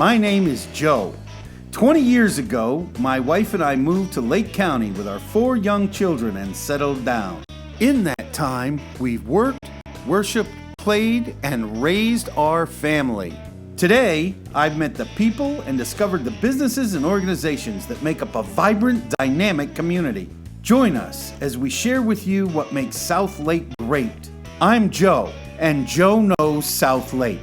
My name is Joe. 20 years ago, my wife and I moved to Lake County with our 4 young children and settled down. In that time, we've worked, worshiped, played, and raised our family. Today, I've met the people and discovered the businesses and organizations that make up a vibrant, dynamic community. Join us as we share with you what makes South Lake great. I'm Joe, and Joe knows South Lake.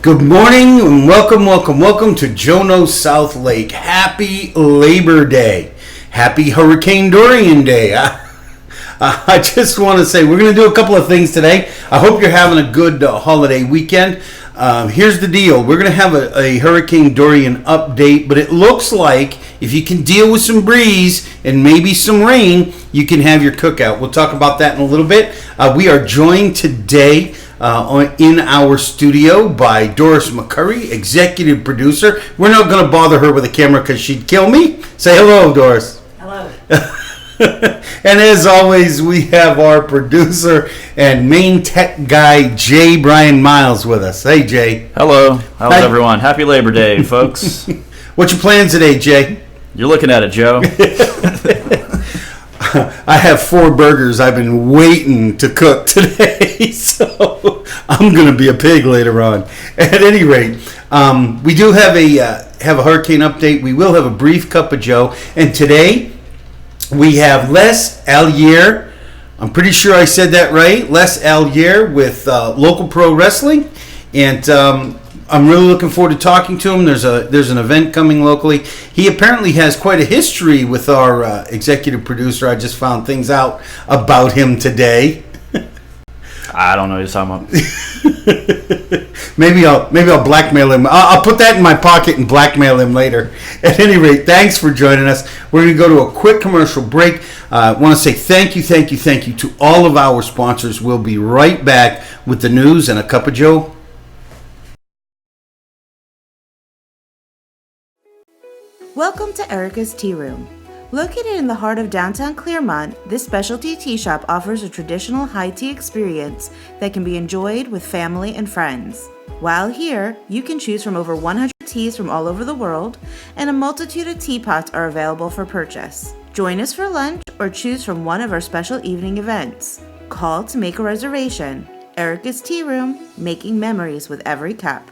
Good morning and welcome to Joe Knows South Lake. Happy Labor Day. Happy Hurricane Dorian Day. I just want to say we're going to do a couple of things today. I hope you're having a good holiday weekend. Here's the deal. We're going to have a Hurricane Dorian update, but it looks like if you can deal with some breeze and maybe some rain, you can have your cookout. We'll talk about that in a little bit. We are joined today in our studio by Doris McCurry, executive producer. We're not going to bother her with a camera because she'd kill me. Say hello, Doris. Hello. And as always, we have our producer and main tech guy, Jay Brian Miles, with us. Hey, Jay. Hello. How's everyone? Happy Labor Day, folks. What's your plans today, Jay? You're looking at it, Joe. I have 4 burgers I've been waiting to cook today, so I'm going to be a pig later on. At any rate, we do have a hurricane update. We will have a brief cup of Joe, and today we have Les Allier. I'm pretty sure I said that right. Les Allier with Local Pro Wrestling, and I'm really looking forward to talking to him. There's an event coming locally. He apparently has quite a history with our executive producer. I just found things out about him today. I don't know what you're talking about. Maybe I'll blackmail him. I'll put that in my pocket and blackmail him later. At any rate, thanks for joining us. We're going to go to a quick commercial break. I want to say thank you to all of our sponsors. We'll be right back with the news and a cup of Joe. Welcome to Erica's Tea Room. Located in the heart of downtown Clearmont, this specialty tea shop offers a traditional high tea experience that can be enjoyed with family and friends. While here, you can choose from over 100 teas from all over the world, and a multitude of teapots are available for purchase. Join us for lunch or choose from one of our special evening events. Call to make a reservation. Erica's Tea Room, making memories with every cup.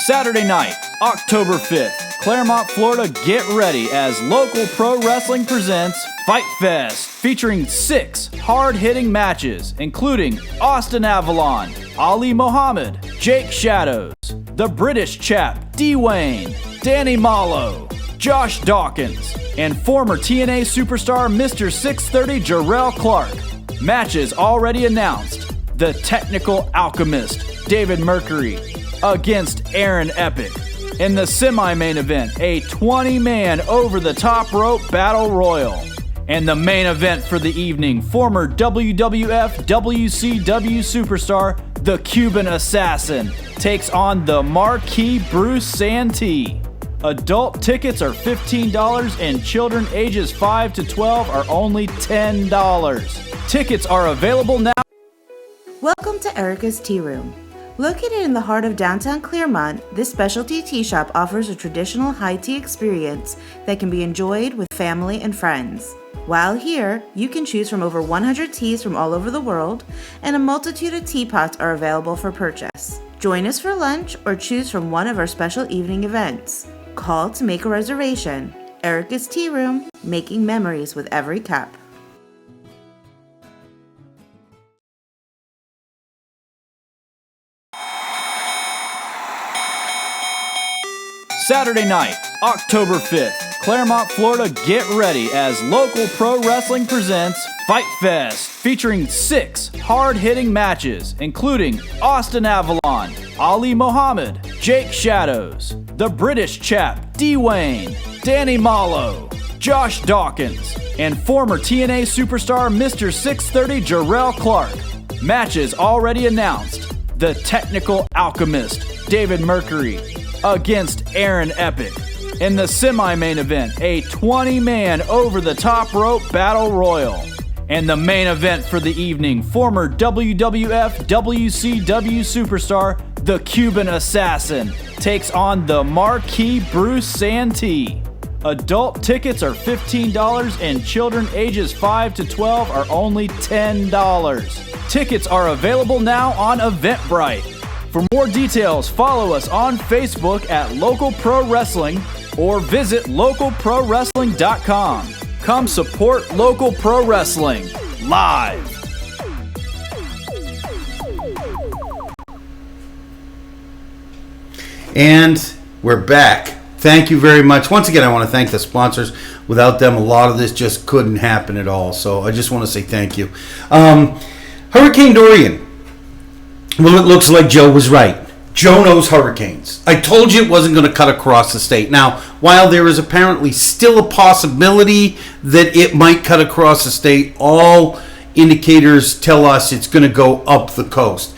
Saturday night, October 5th, Claremont, Florida, get ready as Local Pro Wrestling presents Fight Fest, featuring 6 hard-hitting matches, including Austin Avalon, Ali Mohammed, Jake Shadows, the British chap D-Wayne, Danny Malo, Josh Dawkins, and former TNA superstar Mr. 630 Jarrell Clark. Matches already announced: The Technical Alchemist, David Mercury, against Aaron Epic. In the semi-main event, a 20-man over-the-top rope battle royal. And the main event for the evening, former WWF WCW superstar, the Cuban Assassin, takes on the marquee Bruce Santee. Adult tickets are $15 and children ages 5 to 12 are only $10. Tickets are available now. Welcome to Erica's Tea Room. Located in the heart of downtown Clearmont, this specialty tea shop offers a traditional high tea experience that can be enjoyed with family and friends. While here, you can choose from over 100 teas from all over the world, and a multitude of teapots are available for purchase. Join us for lunch or choose from one of our special evening events. Call to make a reservation. Erica's Tea Room, making memories with every cup. Saturday night, October 5th, Claremont, Florida, get ready as Local Pro Wrestling presents Fight Fest, featuring 6 hard-hitting matches, including Austin Avalon, Ali Mohammed, Jake Shadows, the British chap D-Wayne, Danny Malo, Josh Dawkins, and former TNA superstar Mr. 630 Jarrell Clark. Matches already announced: The Technical Alchemist, David Mercury, against Aaron Epic. In the semi-main event, a 20-man over-the-top rope battle royal. And the main event for the evening, former WWF WCW superstar, the Cuban Assassin, takes on the marquee Bruce Santee. Adult tickets are $15 and children ages 5 to 12 are only $10. Tickets are available now on Eventbrite. For more details, follow us on Facebook at Local Pro Wrestling or visit localprowrestling.com. Come support local pro wrestling live. And we're back. Thank you very much. Once again, I want to thank the sponsors. Without them, a lot of this just couldn't happen at all. So I just want to say thank you. Hurricane Dorian. Well, it looks like Joe was right. Joe knows hurricanes. I told you it wasn't going to cut across the state. Now, while there is apparently still a possibility that it might cut across the state, all indicators tell us it's going to go up the coast.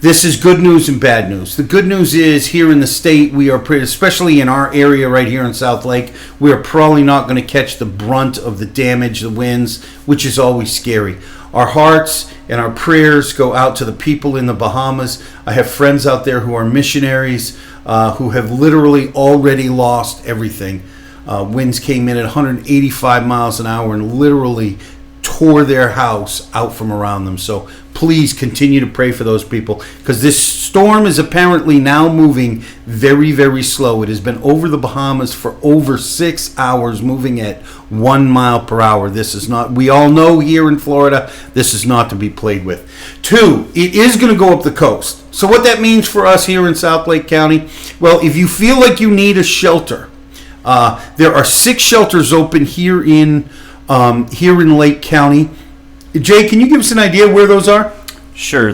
This is good news and bad news. The good news is here in the state, we are pretty, especially in our area right here in South Lake, we are probably not going to catch the brunt of the damage, the winds, which is always scary. Our hearts and our prayers go out to the people in the Bahamas. I have friends out there who are missionaries who have literally already lost everything. Winds came in at 185 miles an hour and literally tore their house out from around them. So please continue to pray for those people because this storm is apparently now moving very, very slow. It has been over the Bahamas for over 6 hours, moving at 1 mile per hour. This is not, we all know here in Florida, this is not to be played with. 2, it is going to go up the coast. So what that means for us here in South Lake County, well, if you feel like you need a shelter, there are 6 shelters open here in Lake County. Jay, can you give us an idea where those are? Sure.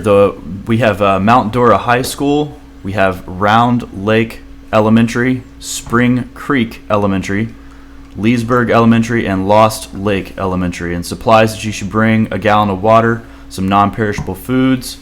We have Mount Dora High School. We have Round Lake Elementary, Spring Creek Elementary, Leesburg Elementary, and Lost Lake Elementary. And supplies that you should bring: a gallon of water, some non-perishable foods,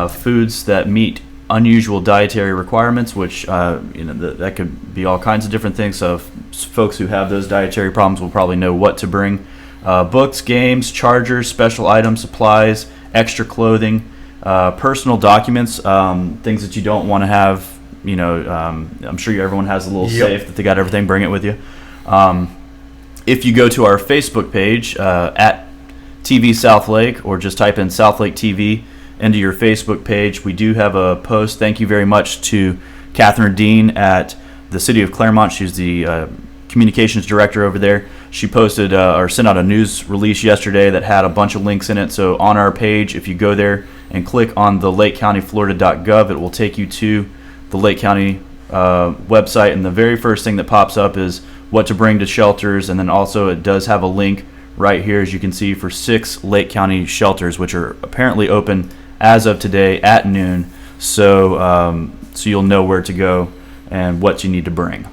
foods that meet unusual dietary requirements, which that could be all kinds of different things. So folks who have those dietary problems will probably know what to bring. Books, games, chargers, special items, supplies, extra clothing, personal documents, things that you don't want to have. I'm sure everyone has a little safe that they got everything. Bring it with you. If you go to our Facebook page at TV South Lake, or just type in South Lake TV into your Facebook page, we do have a post. Thank you very much to Catherine Dean at the City of Claremont. She's the communications director over there. She posted or sent out a news release yesterday that had a bunch of links in it. So on our page, if you go there and click on the lakecountyflorida.gov, it will take you to the Lake County website. And the very first thing that pops up is what to bring to shelters. And then also it does have a link right here, as you can see, for 6 Lake County shelters, which are apparently open as of today at noon. So you'll know where to go and what you need to bring.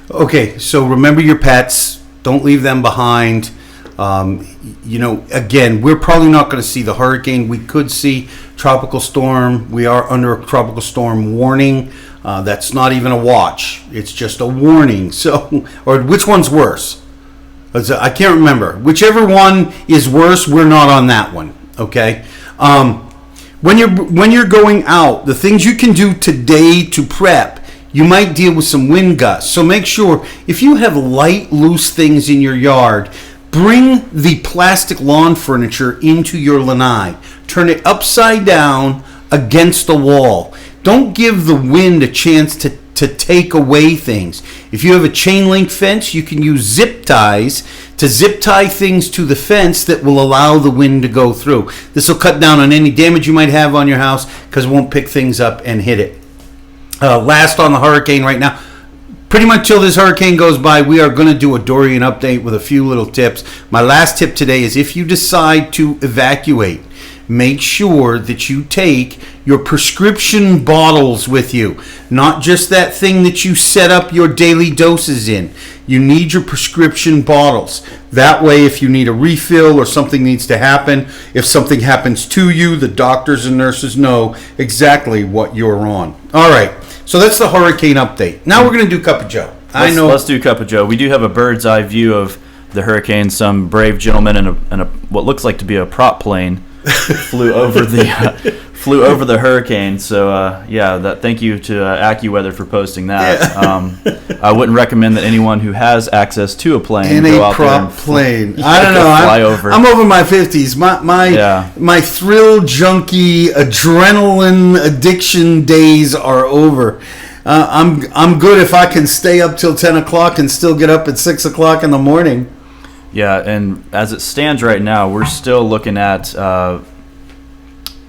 Okay, so remember your pets. Don't leave them behind. Again, we're probably not going to see the hurricane. We could see tropical storm. We are under a tropical storm warning. That's not even a watch. It's just a warning. So, or which one's worse? I can't remember. Whichever one is worse, we're not on that one. Okay. When you're going out, the things you can do today to prep, you might deal with some wind gusts. So make sure, if you have light, loose things in your yard, bring the plastic lawn furniture into your lanai. Turn it upside down against the wall. Don't give the wind a chance to take away things. If you have a chain link fence, you can use zip ties to zip tie things to the fence that will allow the wind to go through. This will cut down on any damage you might have on your house because it won't pick things up and hit it. Last on the hurricane right now, pretty much till this hurricane goes by, we are going to do a Dorian update with a few little tips. My last tip today is if you decide to evacuate, make sure that you take your prescription bottles with you. Not just that thing that you set up your daily doses in. You need your prescription bottles. That way, if you need a refill or something needs to happen, if something happens to you, the doctors and nurses know exactly what you're on. All right, so that's the hurricane update. Now we're going to do Cup of Joe. I know. Let's do Cup of Joe. We do have a bird's eye view of the hurricane. Some brave gentleman in a what looks like to be a prop plane flew over the hurricane. So thank you to AccuWeather for posting that. Yeah. I wouldn't recommend that anyone who has access to a plane go out a prop there plane. I don't know. Fly over. I'm over my 50s. My thrill junkie adrenaline addiction days are over. I'm good if I can stay up till 10 o'clock and still get up at 6 o'clock in the morning. Yeah, and as it stands right now, we're still looking at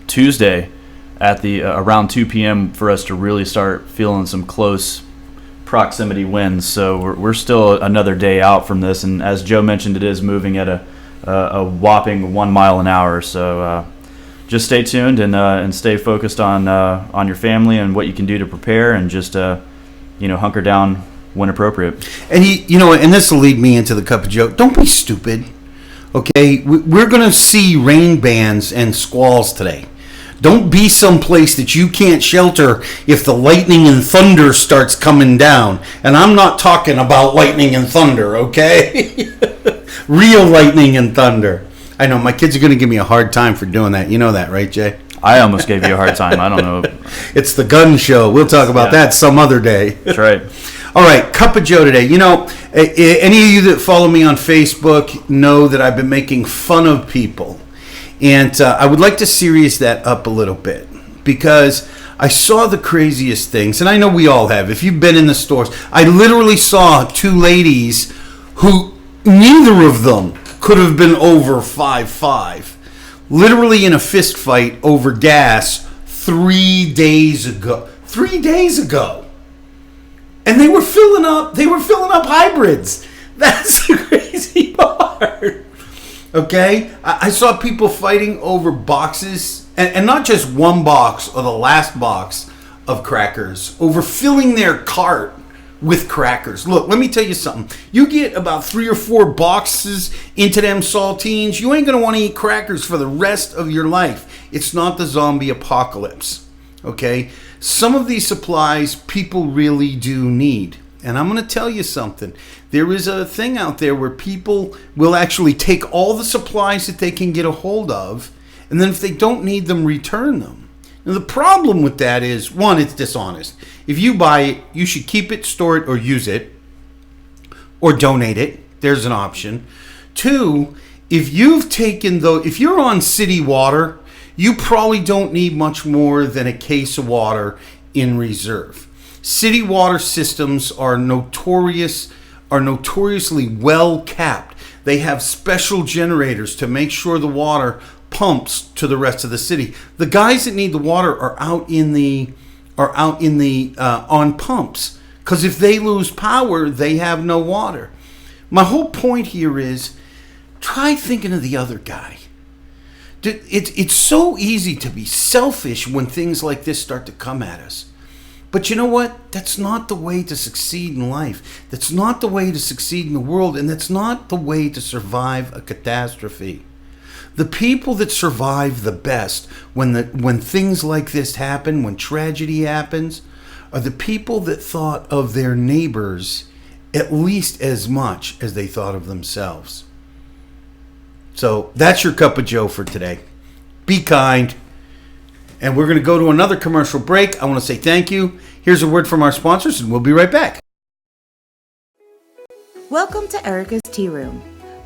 Tuesday at the around 2 p.m. for us to really start feeling some close proximity winds. So we're still another day out from this, and as Joe mentioned, it is moving at a whopping 1 mile an hour. So just stay tuned and stay focused on your family and what you can do to prepare, and just hunker down when appropriate. And and this will lead me into the Cup of Joe. Don't be stupid. Okay, we're going to see rain bands and squalls today. Don't be someplace that you can't shelter if the lightning and thunder starts coming down. And I'm not talking about lightning and thunder, okay? Real lightning and thunder. I know my kids are going to give me a hard time for doing that. You know that, right, Jay? I almost gave you a hard time. I don't know. It's the gun show. We'll talk about that some other day. That's right. All right, Cup of Joe today. Any of you that follow me on Facebook know that I've been making fun of people. And I would like to serious that up a little bit, because I saw the craziest things, and I know we all have. If you've been in the stores, I literally saw two ladies who neither of them could have been over 5'5", literally in a fist fight over gas 3 days ago. 3 days ago. And they were filling up hybrids. That's the crazy part. Okay? I saw people fighting over boxes, and not just one box or the last box of crackers, over filling their cart with crackers. Look, let me tell you something. You get about 3 or 4 boxes into them saltines, you ain't going to want to eat crackers for the rest of your life. It's not the zombie apocalypse. Okay? Some of these supplies people really do need. And I'm going to tell you something. There is a thing out there where people will actually take all the supplies that they can get a hold of, and then if they don't need them, return them. Now, the problem with that is, one, it's dishonest. If you buy it, you should keep it, store it, or use it, or donate it. There's an option. 2, if you're on city water, you probably don't need much more than a case of water in reserve. City water systems are notoriously well capped. They have special generators to make sure the water pumps to the rest of the city. The guys that need the water are out on pumps, because if they lose power, they have no water. My whole point here is, try thinking of the other guy. It's so easy to be selfish when things like this start to come at us. But you know what? That's not the way to succeed in life. That's not the way to succeed in the world, and that's not the way to survive a catastrophe. The people that survive the best when things like this happen, when tragedy happens, are the people that thought of their neighbors at least as much as they thought of themselves. So that's your Cup of Joe for today. Be kind. And we're going to go to another commercial break. I want to say thank you. Here's a word from our sponsors, and we'll be right back. Welcome to Erica's Tea Room.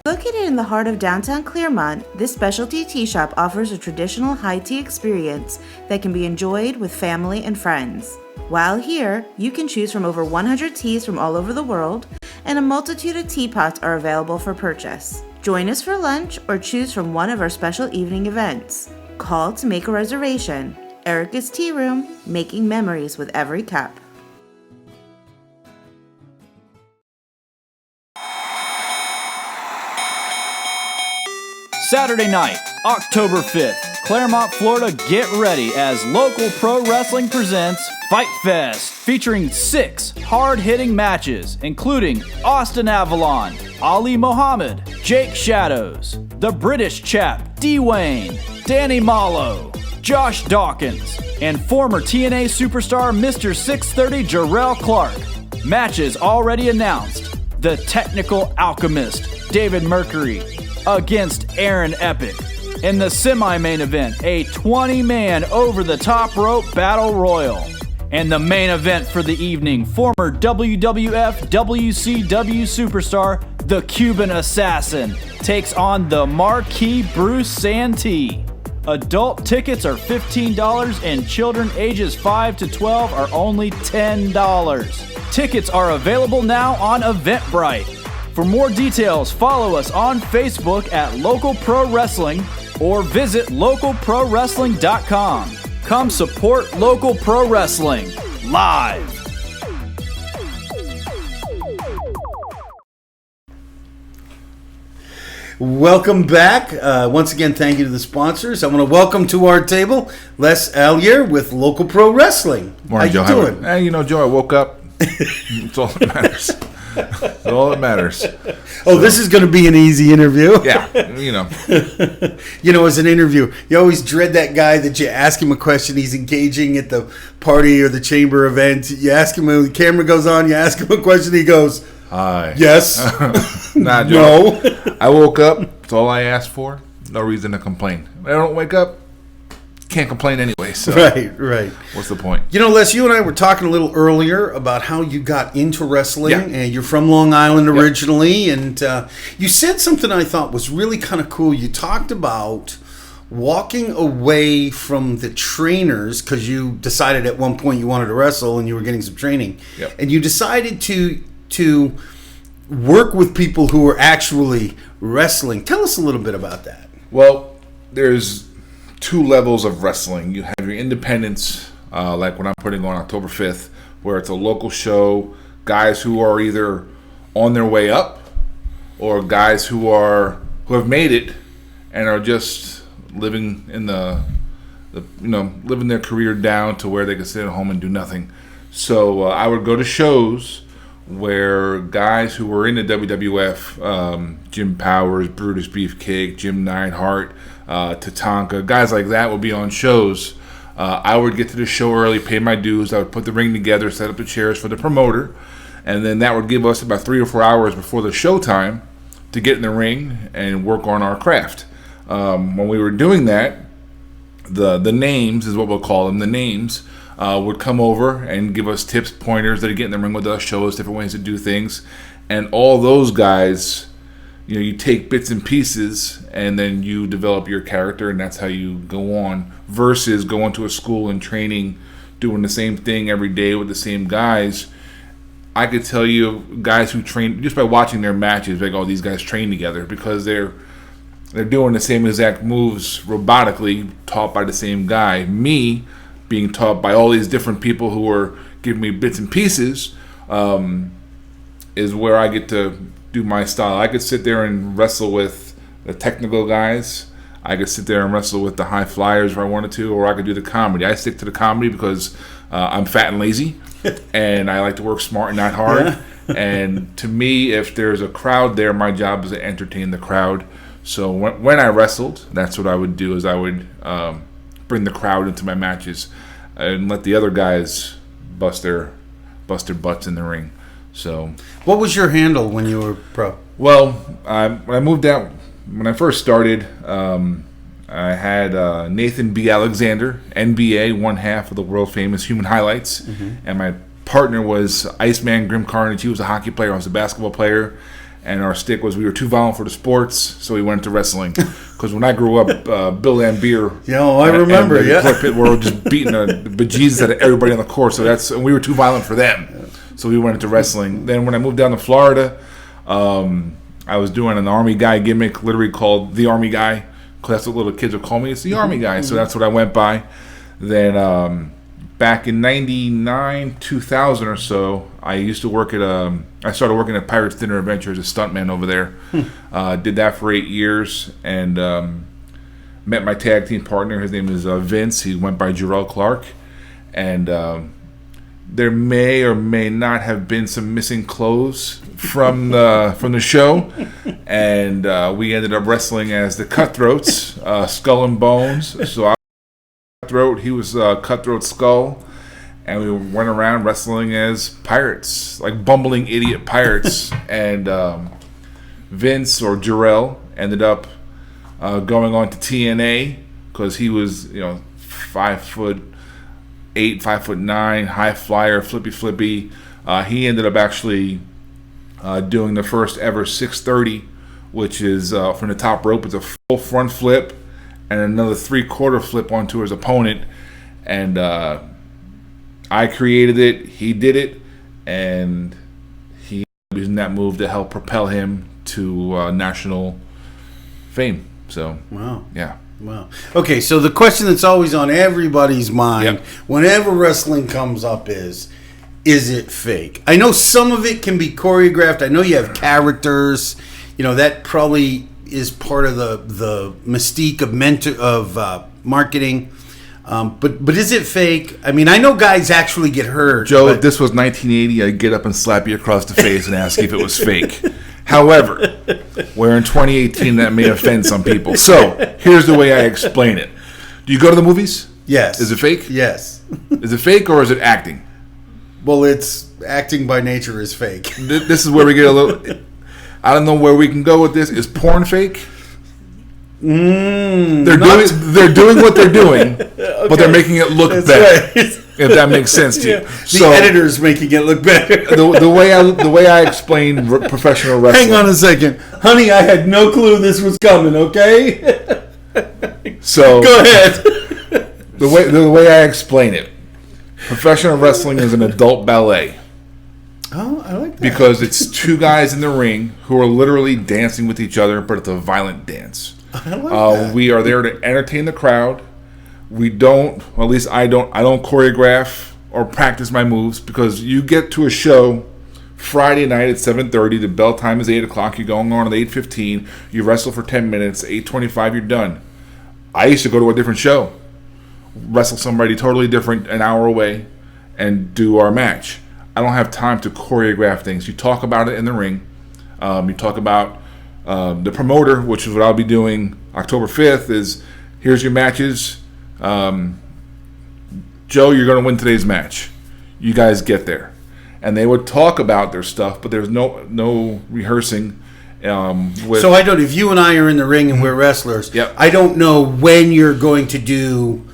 Located in the heart of downtown Clearmont, this specialty tea shop offers a traditional high tea experience that can be enjoyed with family and friends. While here, you can choose from over 100 teas from all over the world, and a multitude of teapots are available for purchase. Join us for lunch or choose from one of our special evening events. Call to make a reservation. Erica's Tea Room, making memories with every cup. Saturday night, October 5th, Claremont, Florida, get ready as local pro wrestling presents Fight Fest, featuring 6 hard-hitting matches, including Austin Avalon, Ali Mohammed, Jake Shadows, the British chap D-Wayne, Danny Malo, Josh Dawkins, and former TNA superstar Mr. 630 Jarrell Clark. Matches already announced. The Technical Alchemist, David Mercury, against Aaron Epic. In the semi-main event, a 20-man over-the-top rope battle royal. And the main event for the evening, former WWF WCW superstar, the Cuban Assassin, takes on the marquee Bruce Santee. Adult tickets are $15 and children ages 5 to 12 are only $10. Tickets are available now on Eventbrite. For more details, follow us on Facebook at Local Pro Wrestling or visit localprowrestling.com. Come support local pro wrestling live. Welcome back. Once again, thank you to the sponsors. I want to welcome to our table Les Allier with Local Pro Wrestling. Morning, How Joe. you doing? Hey, Joe, I woke up. It's all that matters. It's all that matters. Oh, this is going to be an easy interview. Yeah, As an interview, you always dread that guy that you ask him a question, he's engaging at the party or the chamber event. You ask him, when the camera goes on, you ask him a question, he goes, Hi. yes. Nah, Joe. No. I woke up. That's all I asked for. No reason to complain. If I don't wake up, can't complain anyway. So Right. What's the point? Les, you and I were talking a little earlier about how you got into wrestling, Yeah. and you're from Long Island originally, and you said something I thought was really kind of cool. You talked about walking away from the trainers because you decided at one point you wanted to wrestle and you were getting some training, Yep. and you decided to work with people who were actually wrestling. Tell us a little bit about that. Well, there's two levels of wrestling. You have your independents, like what I'm putting on October 5th, where it's a local show, guys who are either on their way up or guys who have made it and are just living in living their career down to where they can sit at home and do nothing. So I would go to shows where guys who were in the WWF, Jim Powers, Brutus Beefcake, Jim Neidhart, Tatanka, guys like that would be on shows. I would get to the show early, pay my dues. I would put the ring together, set up the chairs for the promoter, and then that would give us about 3 or 4 hours before the show time to get in the ring and work on our craft. When we were doing that, the names is what we'll call them. The names would come over and give us tips, pointers that to get in the ring with us, show us different ways to do things, and all those guys. You take bits and pieces and then you develop your character, and that's how you go on, versus going to a school and training, doing the same thing every day with the same guys. I could tell you guys who train just by watching their matches, like, oh, these guys train together because they're doing the same exact moves robotically, taught by the same guy. Me being taught by all these different people who are giving me bits and pieces is where I get to do my style. I could sit there and wrestle with the technical guys. I could sit there and wrestle with the high flyers if I wanted to, or I could do the comedy. I stick to the comedy because I'm fat and lazy, and I like to work smart and not hard. Yeah. And to me, if there's a crowd there, my job is to entertain the crowd. So when I wrestled, that's what I would do, is I would bring the crowd into my matches and let the other guys bust their butts in the ring. So, what was your handle when you were pro? Well, when I moved out, when I first started, I had Nathan B. Alexander, NBA, one half of the world famous Human Highlights, and my partner was Iceman Grim Carnage. He was a hockey player, I was a basketball player, and our stick was we were too violent for the sports, so we went into wrestling. Because when I grew up, Bill Lambier, I remember, and Clark Pitt were just beating the bejesus out of everybody on the court, so and we were too violent for them. So we went into wrestling. Then when I moved down to Florida, I was doing an Army guy gimmick, literally called the Army guy, because that's what little kids would call me. It's the Army guy. So that's what I went by. Then back in 99, 2000 or so, I started working at Pirates Dinner Adventure as a stuntman over there. Did that for 8 years, and met my tag team partner. His name is Vince. He went by Jarrell Clark. And there may or may not have been some missing clothes from the show, and we ended up wrestling as the Cutthroats, Skull and Bones. So I was Cutthroat, he was Cutthroat Skull, and we went around wrestling as pirates, like bumbling idiot pirates. And Vince or Jarrell ended up going on to TNA because he was 5'8", 5'9", high flyer, flippy. He ended up actually doing the first ever 630, which is from the top rope. It's a full front flip and another 3/4 flip onto his opponent. And I created it. He did it, and he using that move to help propel him to national fame. So wow, yeah. Wow. Okay, so the question that's always on everybody's mind whenever wrestling comes up is it fake? I know some of it can be choreographed. I know you have characters. That probably is part of the mystique of marketing. But is it fake? I mean, I know guys actually get hurt. Joe, if this was 1980, I'd get up and slap you across the face and ask if it was fake. However, we're in 2018. That may offend some people. So here's the way I explain it. Do you go to the movies? Yes. Is it fake? Yes. Is it fake or is it acting? Well, it's acting by nature is fake. This is where we get a little... I don't know where we can go with this. Is porn fake? They're doing what they're doing, okay, but they're making it look better. Right. If that makes sense to you. The editor's making it look better. the way I explain professional wrestling. Hang on a second, honey. I had no clue this was coming. Okay. So go ahead. The way I explain it, professional wrestling is an adult ballet. Oh, I like that. Because it's two guys in the ring who are literally dancing with each other, but it's a violent dance. I like that. We are there to entertain the crowd. We don't, well, at least I don't choreograph or practice my moves, because you get to a show Friday night at 7:30. The bell time is 8 o'clock. You're going on at 8:15. You wrestle for 10 minutes. 8:25, you're done. I used to go to a different show, wrestle somebody totally different an hour away, and do our match. I don't have time to choreograph things. You talk about it in the ring. You talk about the promoter, which is what I'll be doing October 5th, is here's your matches. Joe, you're going to win today's match. You guys get there. And they would talk about their stuff, but there's no rehearsing. So I don't, if you and I are in the ring and we're wrestlers, yep. I don't know when you're going to do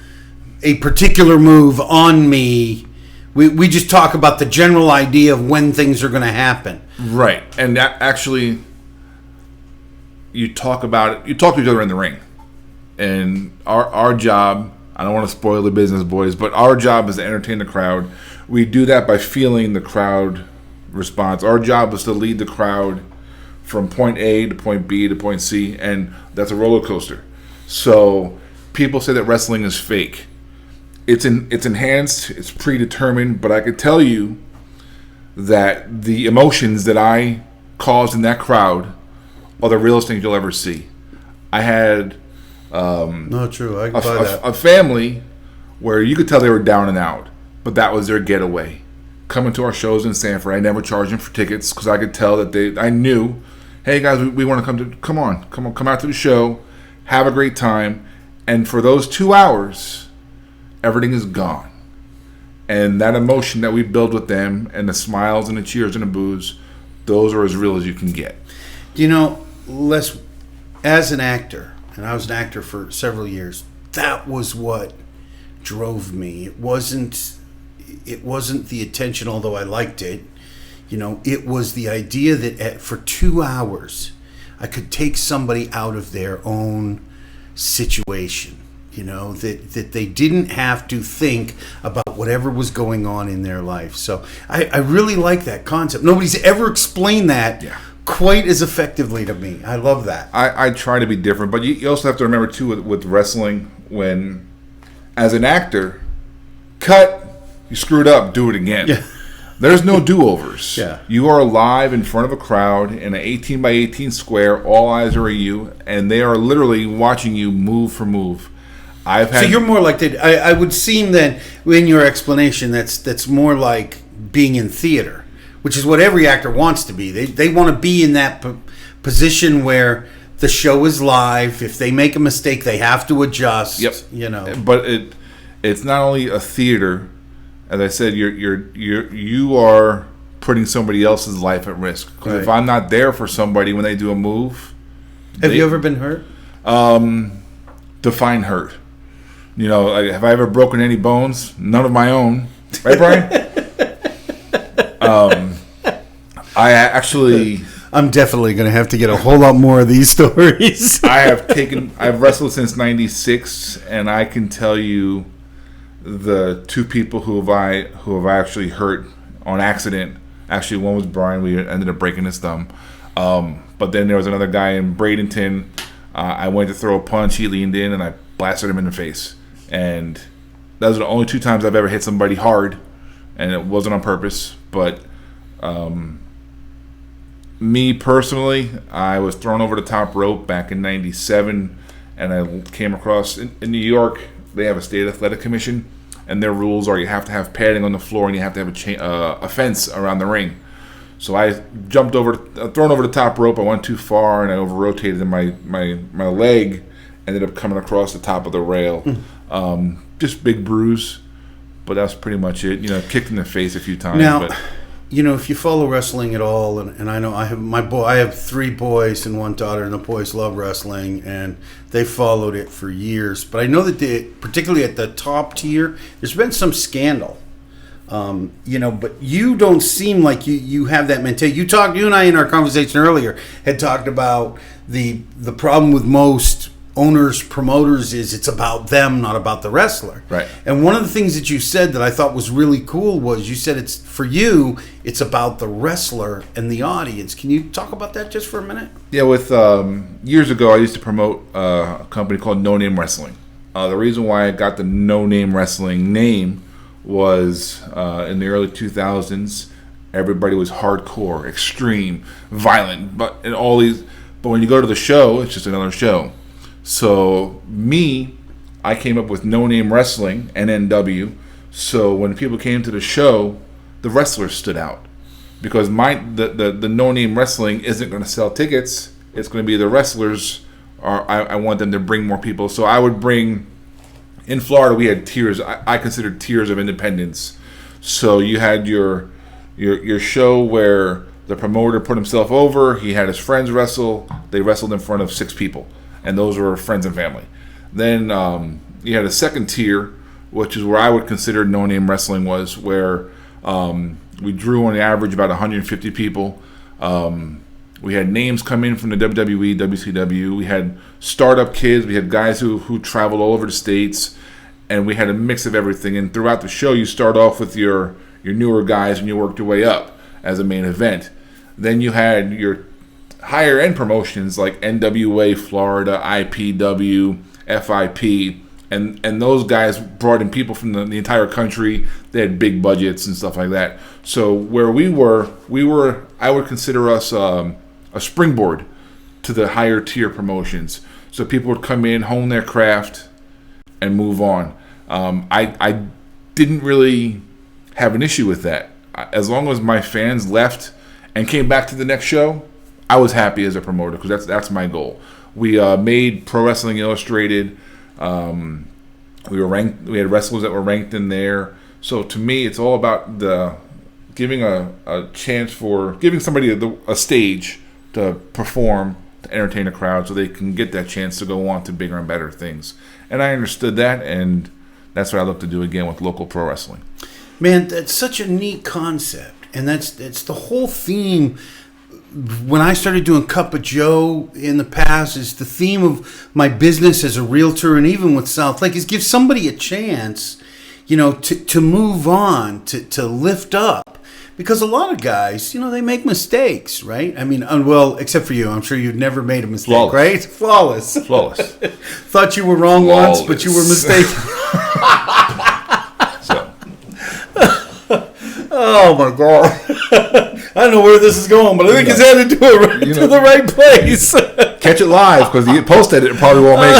a particular move on me. We just talk about the general idea of when things are going to happen. Right. And that actually, you talk about it. You talk to each other in the ring. And our job, I don't want to spoil the business, boys, but our job is to entertain the crowd. We do that by feeling the crowd response. Our job is to lead the crowd from point A to point B to point C, and that's a roller coaster. So people say that wrestling is fake. It's enhanced, it's predetermined, but I could tell you that the emotions that I caused in that crowd are the realest things you'll ever see. I had no, true. I can buy that. A family where you could tell they were down and out, but that was their getaway. Coming to our shows in Sanford, I never charged them for tickets because I could tell that I knew, hey guys, we want to come out to the show, have a great time, and for those 2 hours, everything is gone. And that emotion that we build with them, and the smiles and the cheers and the boos, those are as real as you can get. Les, as an actor, and I was an actor for several years, that was what drove me. It wasn't the attention, although I liked it. It was the idea that for 2 hours, I could take somebody out of their own situation. That they didn't have to think about whatever was going on in their life. So I really like that concept. Nobody's ever explained that quite as effectively to me. I love that. I try to be different, but you also have to remember too with wrestling, when as an actor, cut, you screwed up, do it again. Yeah. There's no do-overs. Yeah. You are live in front of a crowd in an 18 by 18 square. All eyes are at you, and they are literally watching you move for move. So you're more like that. I would seem that in your explanation that's more like being in theater, which is what every actor wants to be. They want to be in that position where the show is live. If they make a mistake, they have to adjust. Yep. You know. But it's not only a theater. as I said, you are putting somebody else's life at risk. Because if I'm not there for somebody when they do a move, have you ever been hurt? Define hurt. Like, have I ever broken any bones? None of my own, right, Brian? I actually. I'm definitely going to have to get a whole lot more of these stories. I've wrestled since '96, and I can tell you the two people who have I actually hurt on accident. Actually, one was Brian. We ended up breaking his thumb. But then there was another guy in Bradenton. I went to throw a punch. He leaned in, and I blasted him in the face. And those are the only two times I've ever hit somebody hard, and it wasn't on purpose. But me personally, I was thrown over the top rope back in '97, and I came across in New York. They have a state athletic commission, and their rules are you have to have padding on the floor and you have to have a fence around the ring. So I thrown over the top rope. I went too far, and I over rotated, and my leg ended up coming across the top of the rail. Just big bruise, but that's pretty much it. Kicked in the face a few times. Now, but if you follow wrestling at all, and I know I have 3 boys and 1 daughter, and the boys love wrestling, and they followed it for years. But I know that particularly at the top tier, there's been some scandal. But you don't seem like you have that mentality. You and I in our conversation earlier had talked about the problem with most owners, promoters is it's about them, not about the wrestler. Right. And one of the things that you said that I thought was really cool was you said it's about the wrestler and the audience. Can you talk about that just for a minute? Yeah, with years ago, I used to promote a company called No Name Wrestling. The reason why I got the No Name Wrestling name was in the early 2000s, everybody was hardcore, extreme, violent, but when you go to the show, it's just another show. So I came up with No Name Wrestling, NNW. So when people came to the show, the wrestlers stood out because the No Name Wrestling isn't going to sell tickets. It's going to be the wrestlers. I want them to bring more people. So I would bring. In Florida, we had tiers. I considered tiers of independence. So you had your show where the promoter put himself over. He had his friends wrestle. They wrestled in front of 6 people, and those were friends and family. Then you had a second tier, which is where I would consider No Name Wrestling was, where we drew on the average about 150 people. We had names come in from the WWE, WCW. We had startup kids. We had guys who traveled all over the states. And we had a mix of everything. And throughout the show, you start off with your newer guys and you work your way up as a main event. Then you had your higher end promotions like NWA Florida, IPW, FIP. And those guys brought in people from the entire country. They had big budgets and stuff like that. So where we were, I would consider us a springboard to the higher tier promotions. So people would come in, hone their craft, and move on. I didn't really have an issue with that. As long as my fans left and came back to the next show, I was happy as a promoter because that's my goal. We made Pro Wrestling Illustrated. We were ranked. We had wrestlers that were ranked in there. So to me, it's all about giving a chance for giving somebody a stage to perform, to entertain a crowd, so they can get that chance to go on to bigger and better things. And I understood that, and that's what I look to do again with local pro wrestling. Man, that's such a neat concept, and it's the whole theme. When I started doing Cup of Joe in the past, is the theme of my business as a realtor, and even with South Lake, is give somebody a chance, to move on, to lift up. Because a lot of guys, they make mistakes, right? I mean, well, except for you. I'm sure you've never made a mistake, Flawless. right? Flawless. Thought you were wrong Flawless. once, but you were mistaken. So. Oh, my God. I don't know where this is going, but I think it's headed to the right place. Catch it live, because you posted it probably won't make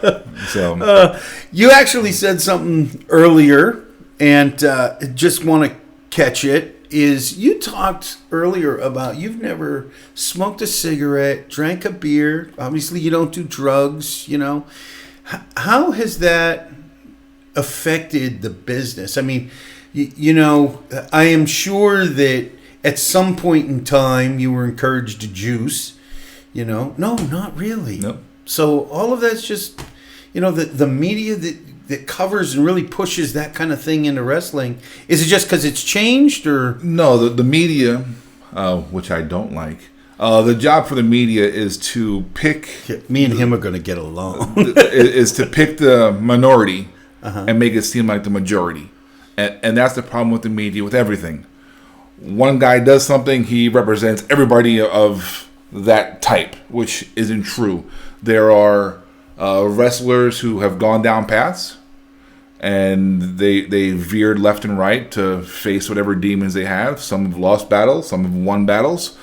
it. So. You actually said something earlier, and just want to catch it, is you talked earlier about you've never smoked a cigarette, drank a beer. Obviously, you don't do drugs, How has that affected the business? I mean, I am sure that at some point in time you were encouraged to juice. No, not really. Nope. So all of that's just, the media that covers and really pushes that kind of thing into wrestling. Is it just because it's changed, or? No, the media, which I don't like. The job for the media is to pick. Me and him are going to get along. is to pick the minority and make it seem like the majority, and that's the problem with the media, with everything. One guy does something, he represents everybody of that type, which isn't true. There are wrestlers who have gone down paths, and they veered left and right to face whatever demons they have. Some have lost battles, some have won battles.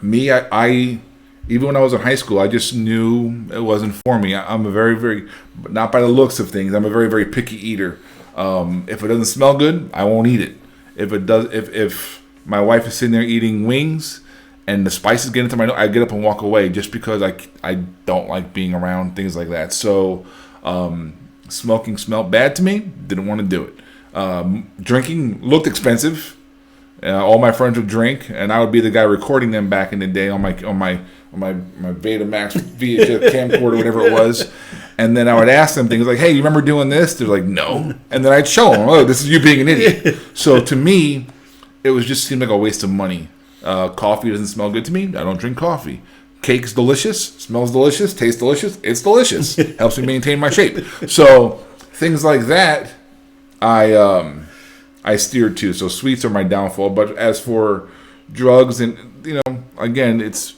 Me, I even when I was in high school, I just knew it wasn't for me. I'm a very, very, not by the looks of things, I'm a very, very picky eater. If it doesn't smell good, I won't eat it. If it does, if my wife is sitting there eating wings and the spices get into my nose, I get up and walk away just because I don't like being around things like that. So smoking smelled bad to me. Didn't want to do it. Drinking looked expensive. All my friends would drink, and I would be the guy recording them back in the day on my Betamax VHS camcorder, whatever it was. And then I would ask them things like, "Hey, you remember doing this?" They're like, "No." And then I'd show them, "Oh, this is you being an idiot." So to me, it was just seemed like a waste of money. Coffee doesn't smell good to me. I don't drink coffee. Cake's delicious, smells delicious, tastes delicious. It's delicious. Helps me maintain my shape. So things like that, I steered to. So sweets are my downfall. But as for drugs, and again, it's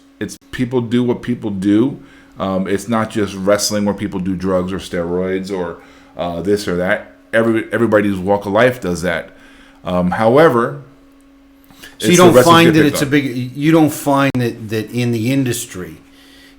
people do what people do. It's not just wrestling where people do drugs or steroids or this or that. Everybody's walk of life does that. However, so you don't find that it's a big. You don't find that in the industry.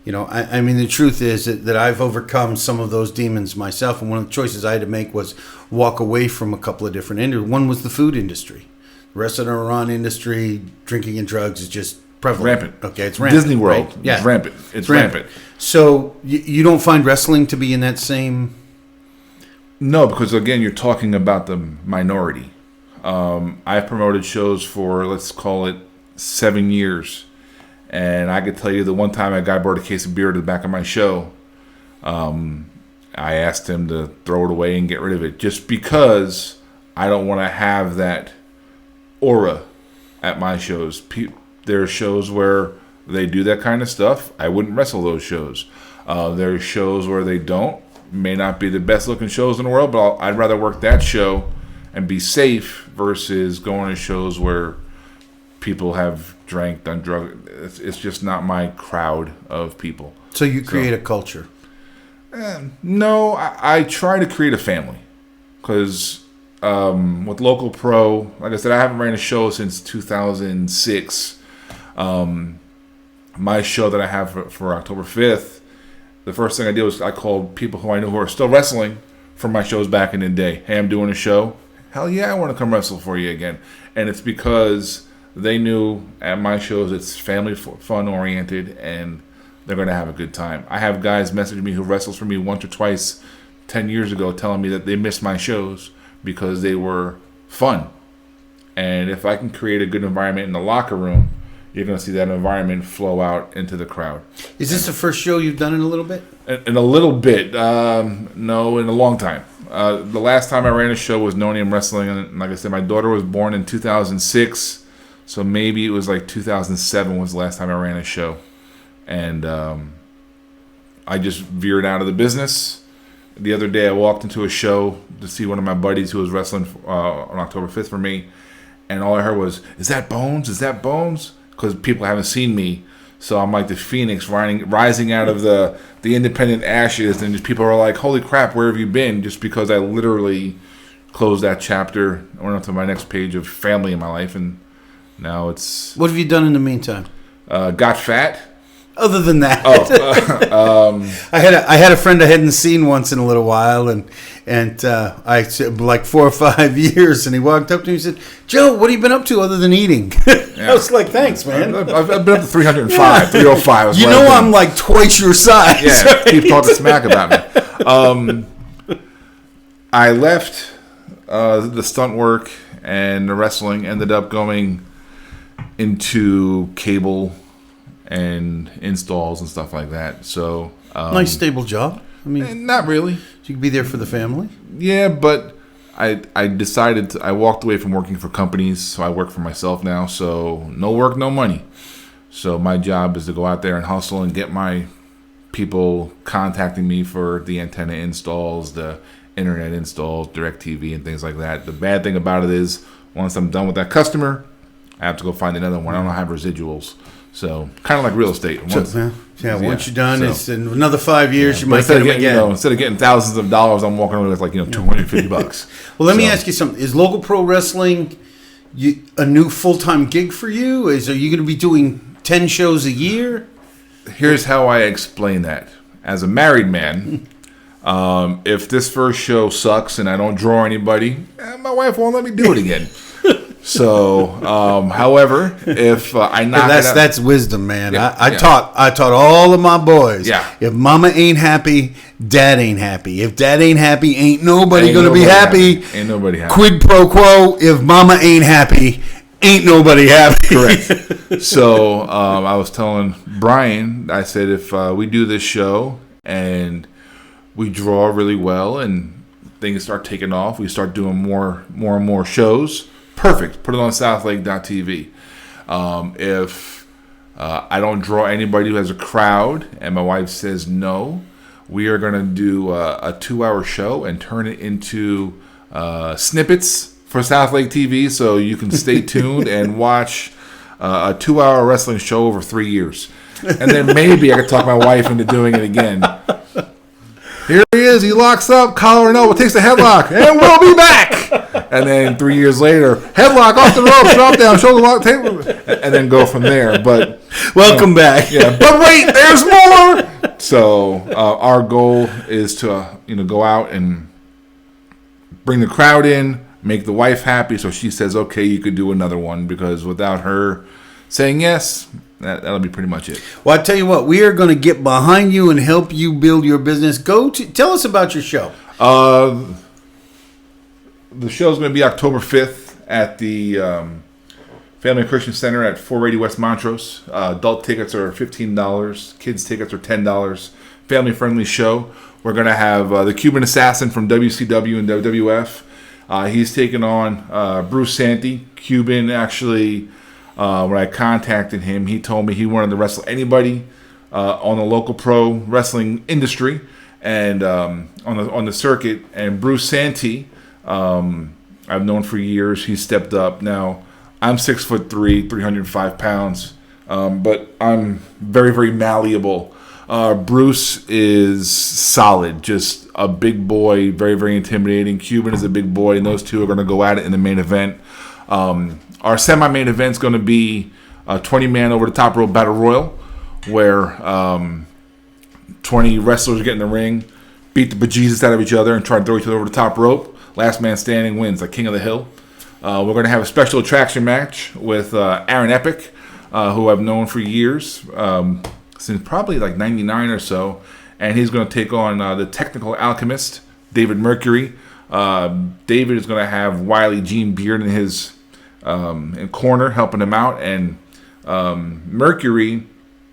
I mean, the truth is that I've overcome some of those demons myself, and one of the choices I had to make was walk away from a couple of different industries. One was the food industry. The restaurant industry, drinking and drugs is just prevalent. Rampant. Okay, it's rampant. Disney World, right? Yeah. It's rampant. It's rampant. So you don't find wrestling to be in that same... No, because again, you're talking about the minority. I've promoted shows for, let's call it, 7 years. And I could tell you the one time a guy brought a case of beer to the back of my show, I asked him to throw it away and get rid of it just because I don't want to have that aura at my shows. There are shows where they do that kind of stuff. I wouldn't wrestle those shows. There are shows where they don't. May not be the best looking shows in the world, but I'd rather work that show and be safe versus going to shows where people have drank, done drugs. It's just not my crowd of people. So you create a culture? No, I try to create a family. Because with Local Pro, like I said, I haven't ran a show since 2006. My show that I have for October 5th, the first thing I did was I called people who I knew who are still wrestling from my shows back in the day. Hey, I'm doing a show. Hell yeah, I want to come wrestle for you again. And it's because they knew at my shows it's family fun oriented and they're going to have a good time. I have guys message me who wrestles for me once or twice 10 years ago telling me that they missed my shows because they were fun. And if I can create a good environment in the locker room, you're going to see that environment flow out into the crowd. Is this the first show you've done in a little bit? In a little bit. No, in a long time. The last time I ran a show was No Name Wrestling. And like I said, my daughter was born in 2006. So maybe it was like 2007 was the last time I ran a show. And I just veered out of the business. The other day I walked into a show to see one of my buddies who was wrestling on October 5th for me. And all I heard was, "Is that Bones? Is that Bones?" Because people haven't seen me. So I'm like the phoenix rising out of the independent ashes. And just people are like, "Holy crap, where have you been?" Just because I literally closed that chapter. I went on to my next page of family in my life. And now it's... What have you done in the meantime? Got fat. Other than that, I had a friend I hadn't seen once in a little while, and I said like 4 or 5 years, and he walked up to me and said, "Joe, what have you been up to other than eating?" Yeah. I was like, "Thanks, man." I've been up to 305, yeah. 305. I'm like twice your size. Yeah, right? Keep talking smack about me. I left the stunt work and the wrestling, ended up going into cable and installs and stuff like that. So Nice stable job. I mean, not really. you could be there for the family. Yeah, but I decided I walked away from working for companies, so I work for myself now. So no work, no money. So my job is to go out there and hustle and get my people contacting me for the antenna installs, the internet installs, DirecTV, and things like that. The bad thing about it is once I'm done with that customer, I have to go find another one. I don't have residuals. So kind of like real estate. Once you're done, so, it's in another 5 years. You might instead get of them getting, again. instead of getting thousands of dollars, I'm walking away with like $250. Well, let me ask you something. Is local pro wrestling a new full-time gig for you? Are you going to be doing 10 shows a year? Here's how I explain that. As a married man, if this first show sucks and I don't draw anybody, my wife won't let me do it again. So, however, if I knock it out, that's wisdom, man. Yeah, I taught all of my boys. Yeah. If mama ain't happy, dad ain't happy. If dad ain't happy, ain't nobody gonna be happy. Ain't nobody happy. Quid pro quo. If mama ain't happy, ain't nobody happy. Correct. So I was telling Brian, I said, if we do this show and we draw really well and things start taking off, we start doing more and more shows. Perfect. Put it on southlake.tv. If I don't draw anybody who has a crowd and my wife says no, we are going to do a 2-hour show and turn it into snippets for Southlake TV, so you can stay tuned and watch a 2-hour wrestling show over 3 years. And then maybe I could talk my wife into doing it again. Here he is. He locks up. Collar and elbow. Takes the headlock. And we'll be back. And then 3 years later, headlock off the rope. Drop down. Shoulder lock. And then go from there. But Welcome back. Yeah. But wait, there's more. So our goal is to go out and bring the crowd in, make the wife happy, so she says, okay, you could do another one, because without her saying yes, that'll be pretty much it. Well, I tell you what, we are going to get behind you and help you build your business. Tell us about your show. The show's going to be October 5th at the Family Christian Center at 480 West Montrose. Adult tickets are $15. Kids tickets are $10. Family-friendly show. We're going to have the Cuban Assassin from WCW and WWF. He's taking on Bruce Santee. Cuban, actually, when I contacted him, he told me he wanted to wrestle anybody on the local pro wrestling industry and on the circuit. And Bruce Santee, I've known for years. He's stepped up. Now, I'm 6'3", 305 pounds, but I'm very, very malleable. Bruce is solid, just a big boy, very, very intimidating. Cuban is a big boy, and those two are going to go at it in the main event. Our semi-main event is going to be a 20-man over-the-top rope battle royal, where 20 wrestlers get in the ring, beat the bejesus out of each other, and try to throw each other over the top rope. Last man standing wins, like King of the Hill. We're going to have a special attraction match with Aaron Epic, who I've known for years, since probably like 99 or so. And he's going to take on the technical alchemist, David Mercury. David is going to have Wiley Gene Beard in his corner, helping him out. And Mercury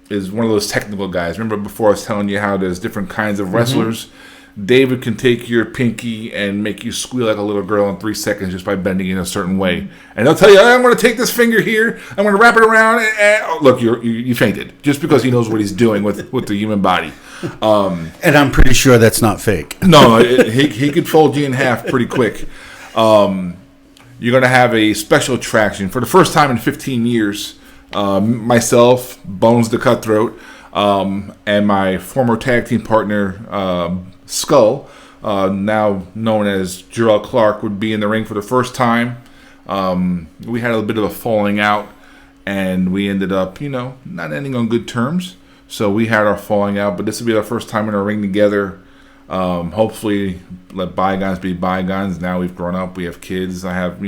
is one of those technical guys. Remember before I was telling you how there's different kinds of wrestlers? Mm-hmm. David can take your pinky and make you squeal like a little girl in 3 seconds just by bending it in a certain way. And he'll tell you, I'm going to take this finger here, I'm going to wrap it around, and oh, look, you fainted. Just because he knows what he's doing with the human body. And I'm pretty sure that's not fake. No, he could fold you in half pretty quick. You're going to have a special attraction. For the first time in 15 years, myself, Bones the Cutthroat, and my former tag team partner, Skull, now known as Jarrell Clark, would be in the ring for the first time. We had a bit of a falling out, and we ended up, not ending on good terms. So we had our falling out, but this will be our first time in a ring together. Hopefully, let bygones be bygones. Now we've grown up, we have kids. I have,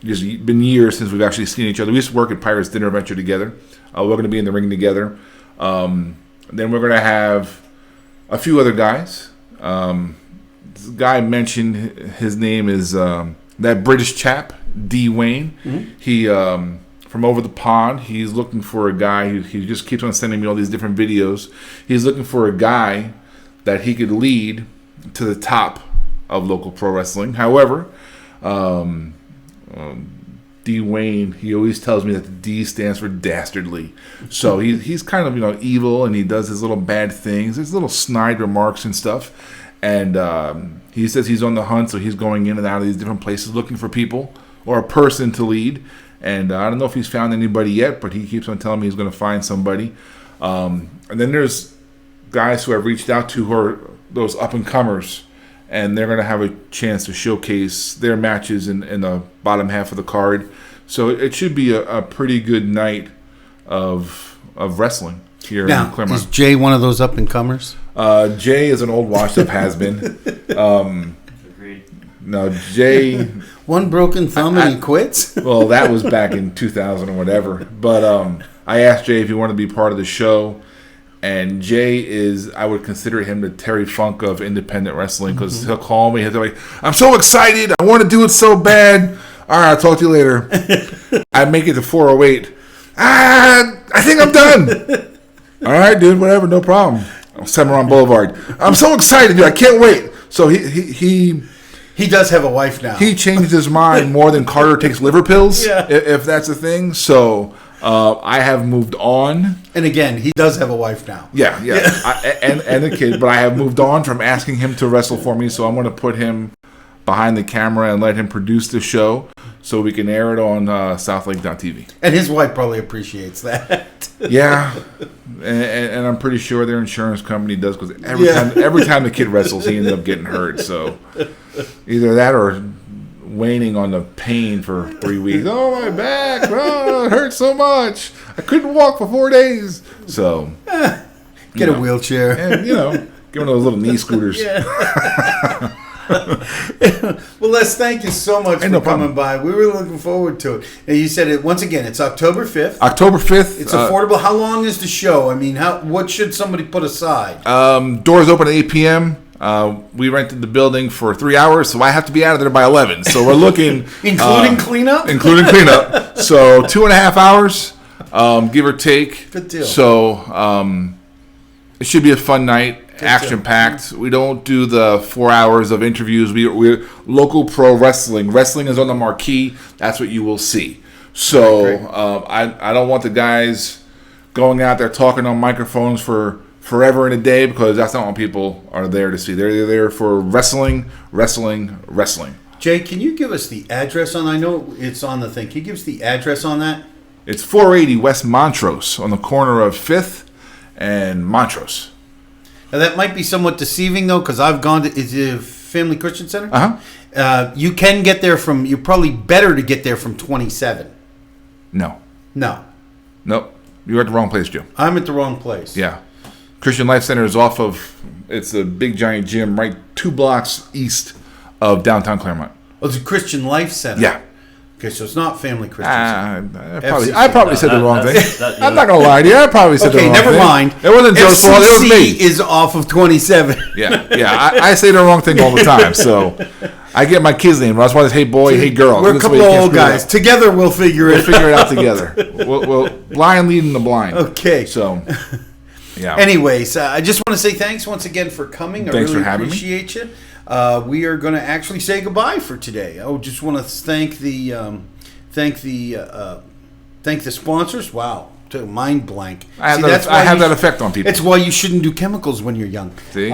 just been years since we've actually seen each other. We used to work at Pirates Dinner Adventure together. We're going to be in the ring together. Then we're going to have a few other guys. the guy mentioned his name is that British chap, D. Wayne. Mm-hmm. He from over the pond. He's looking for a guy who he just keeps on sending me all these different videos. He's looking for a guy that he could lead to the top of local pro wrestling. However, D. Wayne, he always tells me that the D stands for dastardly. So he's kind of evil, and he does his little bad things, his little snide remarks and stuff. And he says he's on the hunt, so he's going in and out of these different places looking for people or a person to lead. And I don't know if he's found anybody yet, but he keeps on telling me he's going to find somebody. And then there's guys who I've reached out to who are those up-and-comers, and they're going to have a chance to showcase their matches in the bottom half of the card. So it should be a pretty good night of wrestling here in Claremont. Is Jay one of those up-and-comers? Jay is an old washed-up has-been. Agreed. No, Jay... One broken thumb and he quits? Well, that was back in 2000 or whatever. But I asked Jay if he wanted to be part of the show. And Jay is, I would consider him the Terry Funk of independent wrestling, because he'll call me. He'll be like, I'm so excited. I want to do it so bad. All right, I'll talk to you later. I make it to 408. I think I'm done. All right, dude, whatever, no problem. Cimarron Boulevard. I'm so excited, dude. I can't wait. So He does have a wife now. He changed his mind more than Carter takes liver pills, if that's a thing. So I have moved on. And again, he does have a wife now. Yeah. And a kid. But I have moved on from asking him to wrestle for me. So I'm going to put him behind the camera and let him produce the show so we can air it on southlake.tv. And his wife probably appreciates that. Yeah. And I'm pretty sure their insurance company does, because every time the kid wrestles, he ends up getting hurt. So either that or waning on the pain for 3 weeks. Oh, my back. Oh, it hurts so much. I couldn't walk for 4 days. So get a wheelchair. And, give him those little knee scooters. Well, Les, thank you so much for coming by. We were looking forward to it. And you said it once again. It's October 5th. October 5th. It's affordable. How long is the show? I mean, what should somebody put aside? Doors open at 8 p.m. We rented the building for 3 hours, so I have to be out of there by 11. So we're looking, including cleanup. Including cleanup. So 2.5 hours, give or take. Good deal. So it should be a fun night. Action-packed. We don't do the 4 hours of interviews. We're local pro wrestling. Wrestling is on the marquee. That's what you will see. So I don't want the guys going out there talking on microphones for forever and a day, because that's not what people are there to see. They're there for wrestling. Jay, can you give us the address on? I know it's on the thing. Can you give us the address on that? It's 480 West Montrose on the corner of 5th and Montrose. Now, that might be somewhat deceiving, though, because I've gone to Family Christian Center. Uh-huh. You can get there you're probably better to get there from 27. No. Nope. You're at the wrong place, Joe. I'm at the wrong place. Yeah. Christian Life Center is it's a big giant gym right 2 blocks east of downtown Claremont. Oh, it's a Christian Life Center. Yeah. Okay, so it's not Family Christian Center. I probably said the wrong thing. I'm not going to lie to you. I probably said the wrong thing. Okay, never mind. It wasn't Joe's fault. It was me. is off of 27. Yeah. I say the wrong thing all the time. So I get my kids' name. I just want to say, hey, boy, hey, girl. We're a couple of old guys. Together, we'll figure it out together. We'll blind leading the blind. Okay. So, yeah. Anyways, I just want to say thanks once again for coming. Thanks I really for having appreciate you. We are going to actually say goodbye for today. I just want to thank the sponsors. Wow, mind blank. I have that effect on people. It's why you shouldn't do chemicals when you're young. See,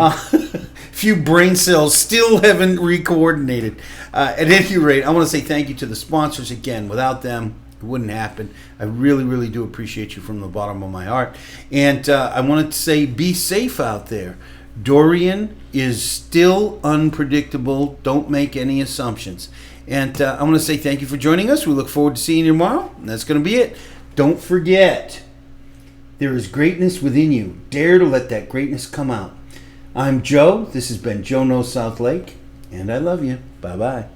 few brain cells still haven't recoordinated. At any rate, I want to say thank you to the sponsors again. Without them, it wouldn't happen. I really, really do appreciate you from the bottom of my heart. And I wanted to say, be safe out there. Dorian is still unpredictable. Don't make any assumptions. And I want to say thank you for joining us. We look forward to seeing you tomorrow. And that's going to be it. Don't forget, there is greatness within you. Dare to let that greatness come out. I'm Joe. This has been Joe Knows South Lake. And I love you. Bye-bye.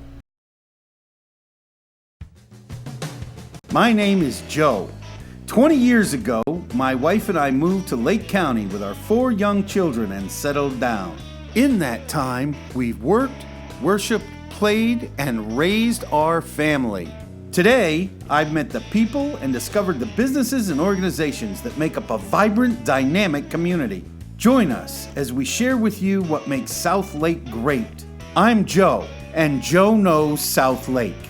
My name is Joe. 20 years ago, my wife and I moved to Lake County with our 4 young children and settled down. In that time, we've worked, worshiped, played, and raised our family. Today, I've met the people and discovered the businesses and organizations that make up a vibrant, dynamic community. Join us as we share with you what makes South Lake great. I'm Joe, and Joe knows South Lake.